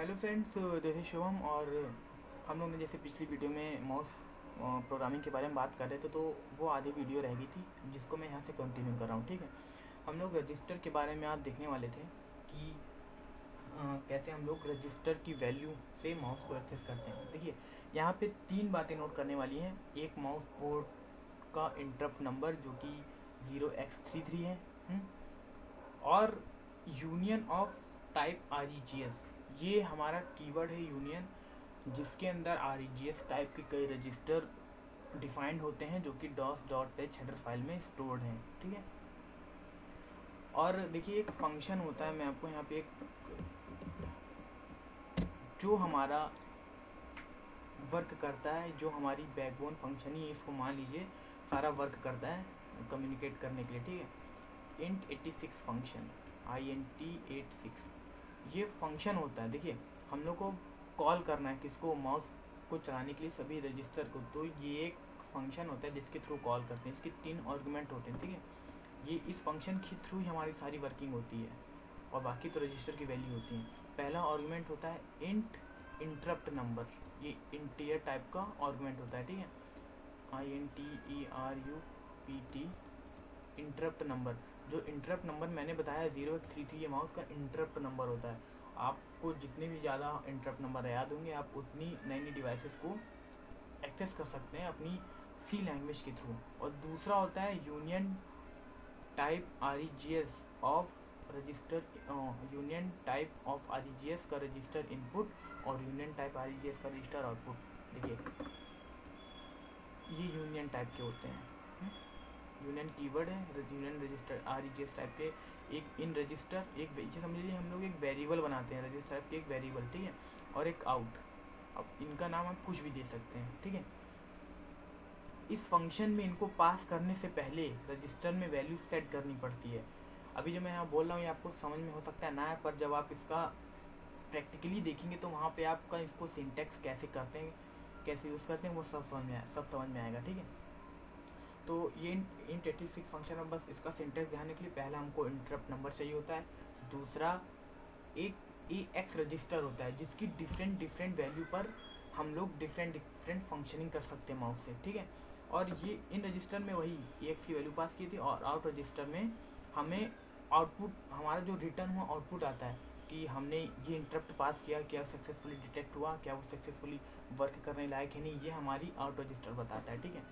Hello friends, जैसे शुभम और हम लोग ने जैसे पिछली वीडियो में माउस प्रोग्रामिंग के बारे में बात कर रहे थे, तो वो आधी वीडियो रह गई थी जिसको मैं यहाँ से कंटिन्यू कर रहा हूँ। ठीक है, हम लोग रजिस्टर के बारे में आज देखने वाले थे कि कैसे हम लोग रजिस्टर की वैल्यू से माउस को एक्सेस करते हैं। देखिए, यहाँ पे तीन बातें नोट करने वाली हैं। एक, माउस पोर्ट का इंटरप्ट नंबर जो कि 0x33 है, और यूनियन ऑफ टाइप REGS। ये हमारा कीवर्ड है यूनियन, जिसके अंदर REGS टाइप के कई रजिस्टर डिफाइंड होते हैं जो कि DOS.h हेडर फाइल में स्टोर्ड हैं। ठीक है, और देखिए एक फंक्शन होता है, मैं आपको यहाँ पे एक जो हमारा वर्क करता है, जो हमारी बैकबोन फंक्शन ही इसको मान लीजिए सारा वर्क करता है कम्युनिकेट करने के लिए। ठीक है, int86 फंक्शन, int86 ये फंक्शन होता है। देखिए, हम लोग को कॉल करना है किसको, माउस को चलाने के लिए सभी रजिस्टर को, तो ये एक फंक्शन होता है जिसके थ्रू कॉल करते हैं। इसके 3 आर्गुमेंट होते हैं। ठीक है, ये इस फंक्शन के थ्रू ही हमारी सारी वर्किंग होती है और बाकी तो रजिस्टर की वैल्यू होती है। पहला आर्गुमेंट होता है इंट इंटरप्ट नंबर, ये इंटीजर टाइप का आर्गुमेंट होता है। ठीक है, INTERUPT इंटरप्ट नंबर। जो इंटरप्ट नंबर मैंने बताया 0x33, ये माउस का इंटरप्ट नंबर होता है। आपको जितने भी ज़्यादा इंटरप्ट नंबर याद होंगे, आप उतनी नई नई डिवाइसेस को एक्सेस कर सकते हैं अपनी C लैंग्वेज के थ्रू। और दूसरा होता है union type REGS of register, union type of REGS का रजिस्टर इनपुट और यूनियन टाइप REGS का रजिस्टर आउटपुट। देखिए, ये यूनियन टाइप के होते हैं। यूनियन कीवर्ड है, यूनियन रजिस्टर REGS टाइप के एक इन रजिस्टर, एक जैसे समझ लीजिए हम लोग एक वेरिएबल बनाते हैं रजिस्टर टाइप के, एक वेरिएबल, ठीक है, और एक आउट। अब इनका नाम आप कुछ भी दे सकते हैं। ठीक है, इस फंक्शन में इनको पास करने से पहले रजिस्टर में वैल्यू सेट करनी पड़ती है। अभी जो मैं यहाँ बोल रहा हूँ ये आपको समझ में हो सकता है ना है, पर जब आप इसका प्रैक्टिकली देखेंगे तो वहाँ पे आपका इसको सिंटैक्स कैसे करते हैं, कैसे यूज़ करते हैं, वो सब समझ में आएगा। ठीक है, तो ये int86 फंक्शन में बस इसका सिंटैक्स ध्यान के लिए पहला हमको इंटरप्ट नंबर चाहिए होता है। दूसरा, एक AX रजिस्टर होता है जिसकी डिफरेंट वैल्यू पर हम लोग डिफरेंट फंक्शनिंग कर सकते हैं माउस से। ठीक है, और ये इन रजिस्टर में वही AX की वैल्यू पास की थी, और आउट रजिस्टर में हमें आउटपुट, हमारा जो रिटर्न हुआ आउटपुट आता है कि हमने ये इंटरप्ट पास किया, क्या सक्सेसफुली डिटेक्ट हुआ, क्या वो सक्सेसफुली वर्क करने लायक है नहीं, ये हमारी आउट रजिस्टर बताता है। ठीक है,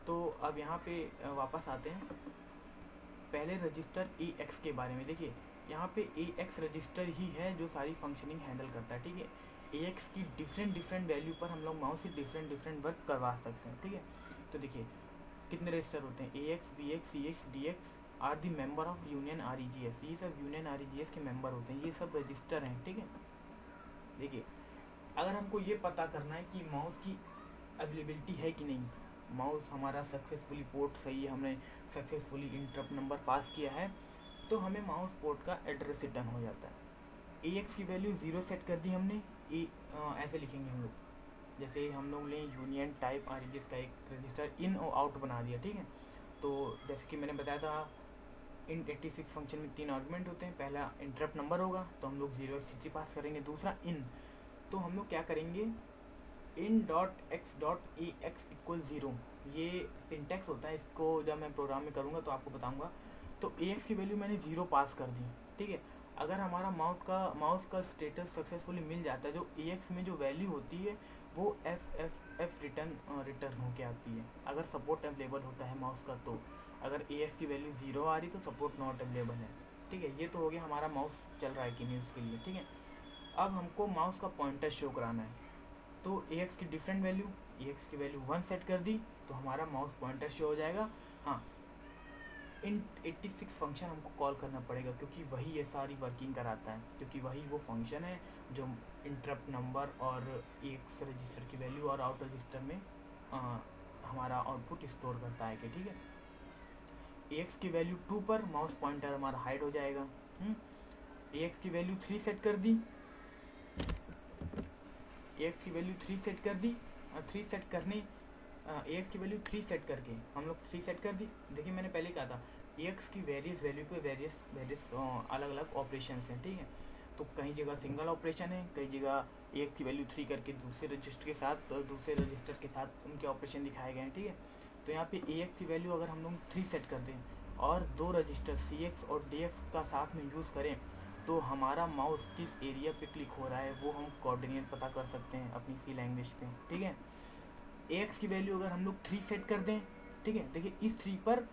तो अब यहाँ पे वापस आते हैं पहले रजिस्टर AX के बारे में। देखिए, यहाँ पे AX रजिस्टर ही है जो सारी फंक्शनिंग हैंडल करता है। ठीक है, AX की डिफरेंट वैल्यू पर हम लोग माउस से डिफरेंट वर्क करवा सकते हैं। ठीक है, तो देखिए कितने रजिस्टर होते हैं, AX, BX, CX, DX are the member of union REGS। ये सब यूनियन REGS के मेंबर होते हैं, ये सब रजिस्टर हैं। ठीक है, देखिए अगर हमको ये पता करना है कि माउस की अवेलेबिलिटी है कि नहीं, माउस हमारा सक्सेसफुली पोर्ट सही है, हमने सक्सेसफुली इंटरप्ट नंबर पास किया है, तो हमें माउस पोर्ट का एड्रेस रिटर्न हो जाता है। AX की वैल्यू 0 सेट कर दी हमने, ऐसे लिखेंगे हम लोग, जैसे हम लोग ने यूनियन टाइप REGS का एक रजिस्टर इन और आउट बना दिया। ठीक है, तो जैसे कि मैंने बताया था int86 फंक्शन में 3 आर्गुमेंट होते हैं। पहला इंटरप्ट नंबर होगा तो हम लोग 0x33 पास करेंगे। दूसरा इन, तो हम लोग क्या करेंगे, in.x.ax इक्वल 0, ये सिंटैक्स होता है, इसको जब मैं प्रोग्राम में करूँगा तो आपको बताऊँगा। तो ax की वैल्यू मैंने 0 पास कर दी। ठीक है, अगर हमारा माउस का स्टेटस सक्सेसफुली मिल जाता है, जो ax में जो वैल्यू होती है वो f रिटर्न होके आती है। अगर सपोर्ट अवेलेबल होता है माउस का, तो अगर ax की वैल्यू 0 आ रही तो सपोर्ट नॉट अवेलेबल है। ठीक है, ये तो हो गया हमारा माउस चल रहा है कि नहीं उसके लिए। ठीक है, अब हमको माउस का पॉइंटर शो कराना है, तो AX की डिफरेंट वैल्यू, AX की वैल्यू 1 सेट कर दी तो हमारा माउस पॉइंटर शो हो जाएगा। हाँ, int86 फंक्शन हमको कॉल करना पड़ेगा क्योंकि वही ये सारी वर्किंग कराता है, क्योंकि वही वो फंक्शन है जो इंटरप्ट नंबर और AX रजिस्टर की वैल्यू और आउट रजिस्टर में हमारा आउटपुट स्टोर करता है। ठीक है, AX की वैल्यू 2 पर माउस पॉइंटर हमारा हाइड हो जाएगा। AX की वैल्यू 3 सेट कर दी, AX की वैल्यू 3 सेट कर दी, और 3 सेट करने AX की वैल्यू 3 सेट करके हम लोग 3 सेट कर दी। देखिए मैंने पहले कहा था AX की वेरियस वैल्यू पे वेरियस अलग अलग ऑपरेशन हैं। ठीक है, तो कहीं जगह सिंगल ऑपरेशन है, कई जगह AX की वैल्यू 3 करके दूसरे रजिस्टर के साथ उनके ऑपरेशन दिखाए गए हैं। ठीक है, तो यहाँ पे AX की वैल्यू अगर हम लोग 3 सेट कर दें और दो रजिस्टर CX और DX का साथ में यूज़ करें तो हमारा माउस किस एरिया पे क्लिक हो रहा है वो हम कोऑर्डिनेट पता कर सकते हैं अपनी C लैंग्वेज पे। ठीक है, AX की वैल्यू अगर हम लोग 3 सेट कर दें, ठीक है, देखिए इस 3 पर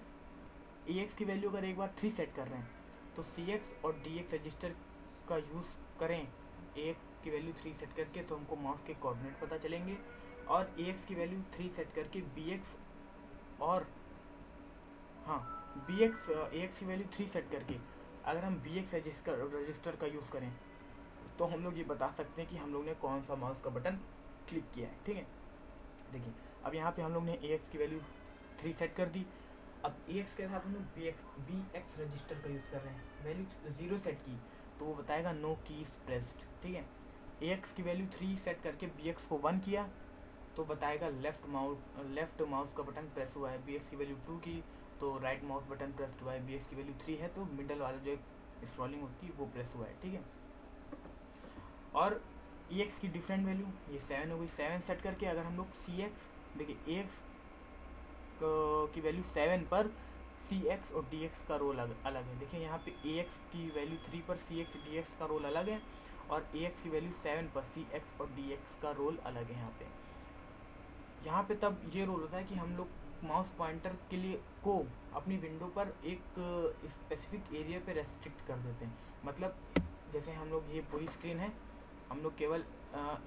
AX की वैल्यू अगर एक बार 3 सेट कर रहे हैं तो CX और DX रजिस्टर का यूज़ करें AX की वैल्यू 3 सेट करके तो हमको माउस के कोऑर्डिनेट पता चलेंगे, और AX की वैल्यू 3 सेट करके BX और BX AX की वैल्यू 3 सेट करके अगर हम BX रजिस्टर का यूज़ करें तो हम लोग ये बता सकते हैं कि हम लोग ने कौन सा माउस का बटन क्लिक किया है। ठीक है, देखिए अब यहाँ पे हम लोग ने AX की वैल्यू 3 सेट कर दी, अब AX के साथ हम लोग BX रजिस्टर का यूज़ कर रहे हैं, वैल्यू 0 सेट की तो वो बताएगा नो कीज प्रेस्ड। ठीक है, AX की वैल्यू 3 सेट करके BX को 1 किया तो बताएगा लेफ्ट माउस का बटन प्रेस हुआ है। BX की वैल्यू 2 की तो राइट माउस बटन प्रेस हुआ है। BX की वैल्यू 3 है तो मिडल वाला जो स्क्रॉलिंग होती है वो प्रेस हुआ है। ठीक है, और EX की डिफरेंट वैल्यू ये 7 हो गई, 7 सेट करके अगर हम लोग CX देखिए AX की वैल्यू 7 पर CX और DX का रोल अलग है। देखिए यहाँ पे AX की वैल्यू 3 पर CX DX का रोल अलग है और AX की वैल्यू 7 पर CX और DX का रोल अलग है। यहाँ पे तब ये रोल होता है कि हम लोग माउस पॉइंटर के लिए को अपनी विंडो पर एक स्पेसिफिक एरिया पे रेस्ट्रिक्ट कर देते हैं। मतलब जैसे हम लोग ये पूरी स्क्रीन है, हम लोग केवल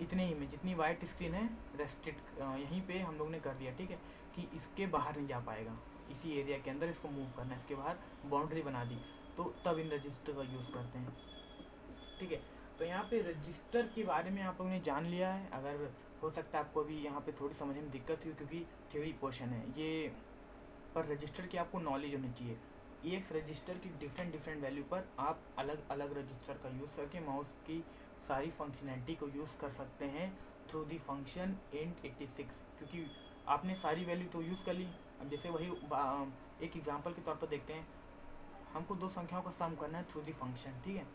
इतने ही में जितनी वाइट स्क्रीन है रेस्ट्रिक्ट यहीं पे हम लोग ने कर दिया। ठीक है, कि इसके बाहर नहीं जा पाएगा, इसी एरिया के अंदर इसको मूव करना है, इसके बाहर बाउंड्री बना दी, तो तब इन रजिस्टर का यूज़ करते हैं। ठीक है, तो यहाँ पे रजिस्टर के बारे में आप लोगों ने जान लिया है। अगर हो सकता है आपको अभी यहाँ पे थोड़ी समझने में दिक्कत हुई क्योंकि थ्योरी पोर्शन है ये, पर रजिस्टर की आपको नॉलेज होनी चाहिए। EX रजिस्टर की डिफरेंट वैल्यू पर आप अलग अलग रजिस्टर का यूज़ करके माउस की सारी फंक्शनैलिटी को यूज़ कर सकते हैं थ्रू दी फंक्शन int86, क्योंकि आपने सारी वैल्यू तो यूज़ कर ली। अब जैसे वही एक एग्जांपल के तौर पर देखते हैं, हमको दो संख्याओं का सम करना है थ्रू दी फंक्शन। ठीक है,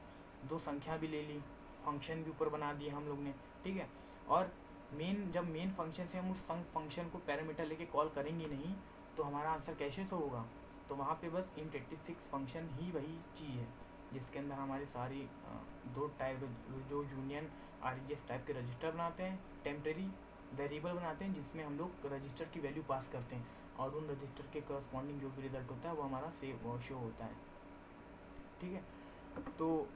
दो संख्या भी ले ली, फंक्शन भी ऊपर बना दिया हम लोग ने। ठीक है, और जब मेन फंक्शन से हम उस फंक्शन को पैरामीटर लेके कॉल करेंगे नहीं तो हमारा आंसर कैसे से होगा, तो वहाँ पे बस int86 फंक्शन ही वही चीज़ है जिसके अंदर हमारे सारी दो टाइप जो यूनियन RGS टाइप के रजिस्टर बनाते हैं, टेम्परेरी वेरिएबल बनाते हैं जिसमें हम लोग रजिस्टर की वैल्यू पास करते हैं और उन रजिस्टर के करस्पॉन्डिंग जो भी रिजल्ट होता है वो हमारा शो होता है। ठीक है, तो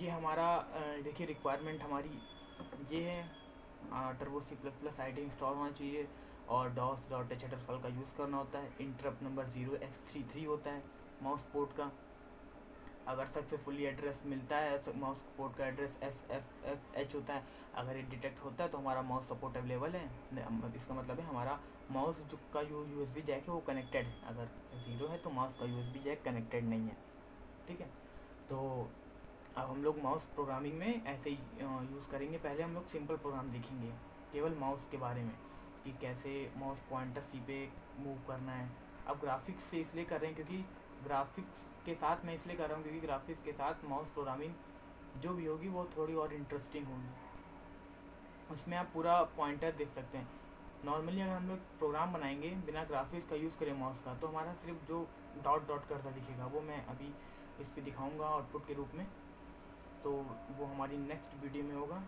ये हमारा देखिए रिक्वायरमेंट हमारी ये है, टर्बो C++ आईडी इंस्टॉल होना चाहिए और DOS.htfl का यूज़ करना होता है। इंटरप्ट नंबर 0x33 होता है माउस पोर्ट का। अगर सक्सेसफुली एड्रेस मिलता है माउस पोर्ट का एड्रेस FFFH होता है। अगर ये डिटेक्ट होता है तो हमारा माउस सपोर्ट अवेलेबल है, इसका मतलब है हमारा माउस जो का USB जैक है वो कनेक्टेड है। अगर 0 है तो माउस का USB जैक कनेक्टेड नहीं है। ठीक है, तो अब हम लोग माउस प्रोग्रामिंग में ऐसे ही यूज़ करेंगे। पहले हम लोग सिंपल प्रोग्राम देखेंगे केवल माउस के बारे में कि कैसे माउस पॉइंटर C पे मूव करना है। अब ग्राफिक्स से इसलिए कर रहे हैं क्योंकि ग्राफिक्स के साथ मैं इसलिए कर रहा हूँ क्योंकि ग्राफिक्स के साथ माउस प्रोग्रामिंग जो भी होगी वो थोड़ी और इंटरेस्टिंग होगी। उसमें आप पूरा पॉइंटर देख सकते हैं। नॉर्मली अगर हम लोग प्रोग्राम बनाएंगे बिना ग्राफिक्स का यूज़ करें माउस का तो हमारा सिर्फ जो डॉट करता दिखेगा वो मैं अभी इस पर दिखाऊँगा आउटपुट के रूप में, तो वो हमारी नेक्स्ट वीडियो में होगा।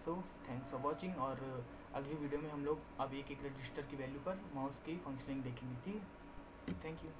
सो थैंक्स फॉर वॉचिंग, और अगली वीडियो में हम लोग अब एक रजिस्टर की वैल्यू पर माउस की फंक्शनिंग देखेंगे। ठीक है, थैंक यू।